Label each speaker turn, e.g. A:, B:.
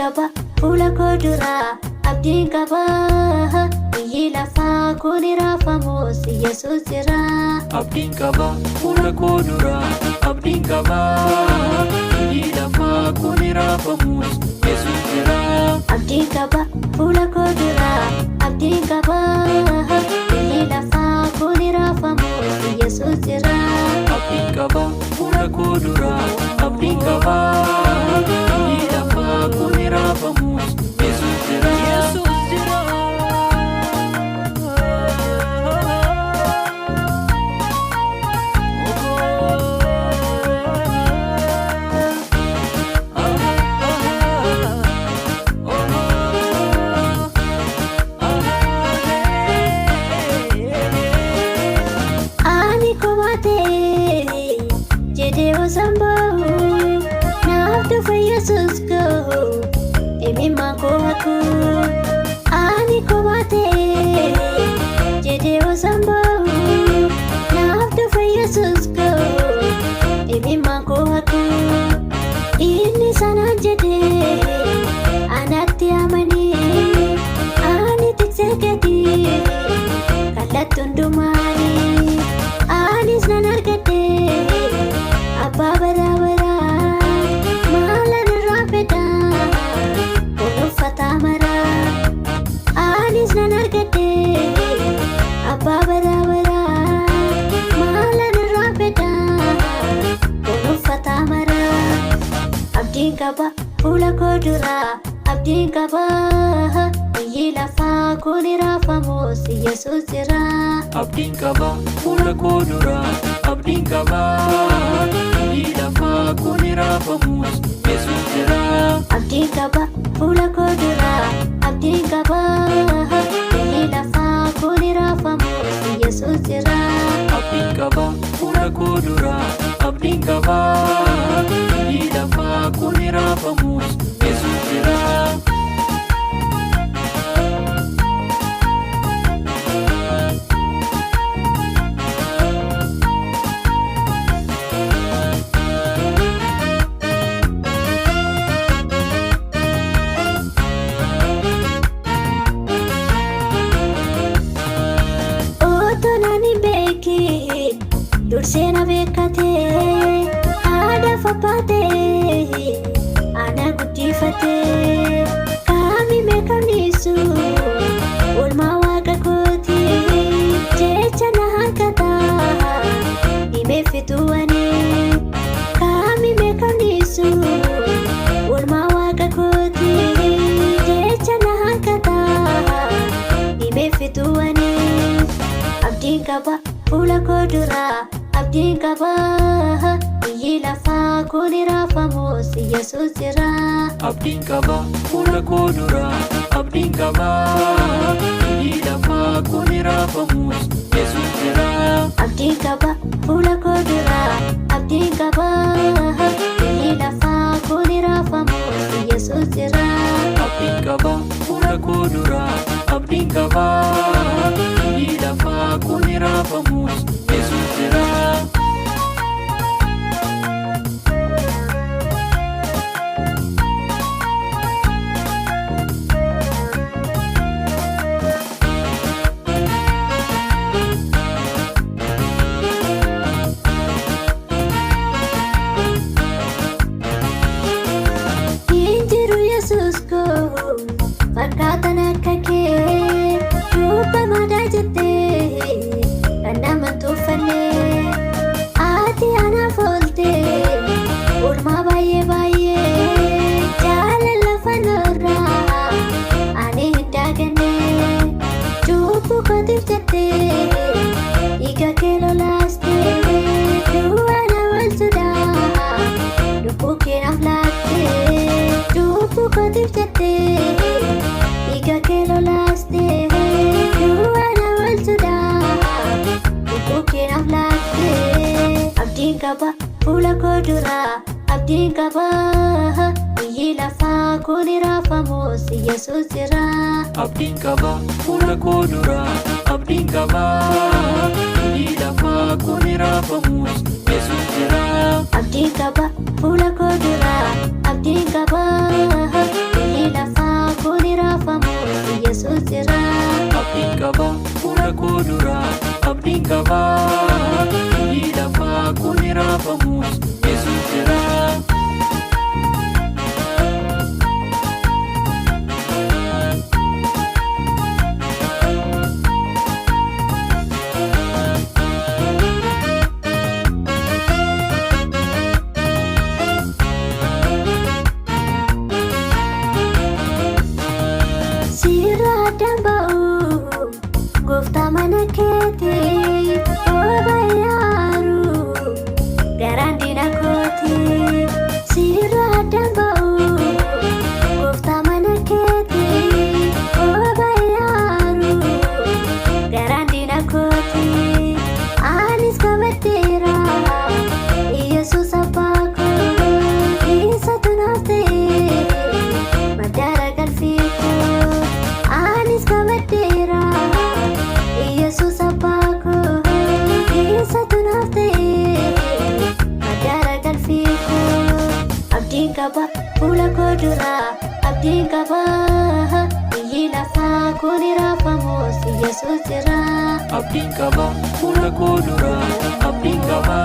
A: qaba fuula koo duraa abdiin qaba biyyi lafaa kun raafamus Yesuus jira.
B: Abdiin qaba fuula koo duraa abdiin qaba biyyi lafaa kun raafamus Yesuus jira.
A: Abdiin qaba fuula koo duraa abdiin qaba biyyi lafaa kun raafamus Yesuus jira.
B: Abdiin qaba fuula koo duraa abdiin qaba biyyi lafaa kun raafamus Yesuus jira. Yesuus jira.
A: Yesus go, emi mako aku, ani komate, jede osambo. Naftu fa Yesus go, emi mako aku, ini sana jede, anati amani, ani tikseketi, kalatundumani, ani snanarkete, abba bara. Abdiin qaba fuula koo duraa abdiin qaba biyyi lafaa kun raafamus Yesuus jira.
B: Abdiin qaba fuula koo duraa abdiin qaba biyyi lafaa kun raafamus Yesuus jira.
A: Abdiin qaba fuula koo duraa abdiin qaba biyyi lafaa kun raafamus Yesuus jira.
B: Abdiin qaba fuula koo duraa abdiin qaba biyyi lafaa kun raafamus Yesuus jira.
A: Dursena beekate haadha faffaate ana guddifate kaami meekamnisu oolmaa waaqa kooti jecha na hankata himeeffituwani kaami meekamnisu oolmaa waaqa kooti jecha na hankata himeeffituwani. Abdiin qaba fuula koo duraa abdiin qaba biyyi lafaa kun raafamus Yesuus jira.
B: Abdiin qaba fuula koo duraa abdiin qaba biyyi lafaa kun raafamus Yesuus jira.
A: Abdiin qaba fuula koo duraa abdiin qaba biyyi lafaa kun raafamus Yesuus jira.
B: Abdiin qaba fuula koo duraa abdiin qaba biyyi lafaa kun raafamus Yesuus jira.
A: Injiru Yesuus go, fakkaatan akka kee duuba madaa jettee kan nama tuffanne ati anaaf oolte oolmaa baay'ee jaalala fannoorraa ani hin daaganne cubbuu kootiif jettee dhiiga kee lolaastee du'a na oolchuudhaa lubbuu kee naaf laattee cubbuu kootiif jettee dhiiga kee lolaastee du'a na oolchuudhaa lubbuu kee naaf laattee. Abdiin qaba fuula koo duraa abdiin qaba biyyi lafaa kun raafamus Yesuus jira.
B: Abdiin qaba fuula koo duraa abdiin qaba biyyi lafaa kun raafamus Yesuus jira.
A: Abdiin qaba fuula koo duraa abdiin qaba biyyi
B: raafamus Yesuus jira.
A: Sirraa damba'u gooftaa mana keetii obayaaru garaan diina kooti. Sirraa damba'u gooftaa mana keetii obayaaru garaan diina kooti. Anis qabadheera Yesuus abbaa koo isa tunaafte madaala galfii koo. Anis qabadheera Yesuus abbaa koo isa tunaafte madaala galfii koo. Abdiin qaba fuula koo dura abdiin qaba biyyi lafaa kun raafamus Yesuus jira.
B: Abdiin qaba fuula koo dura abdiin qaba.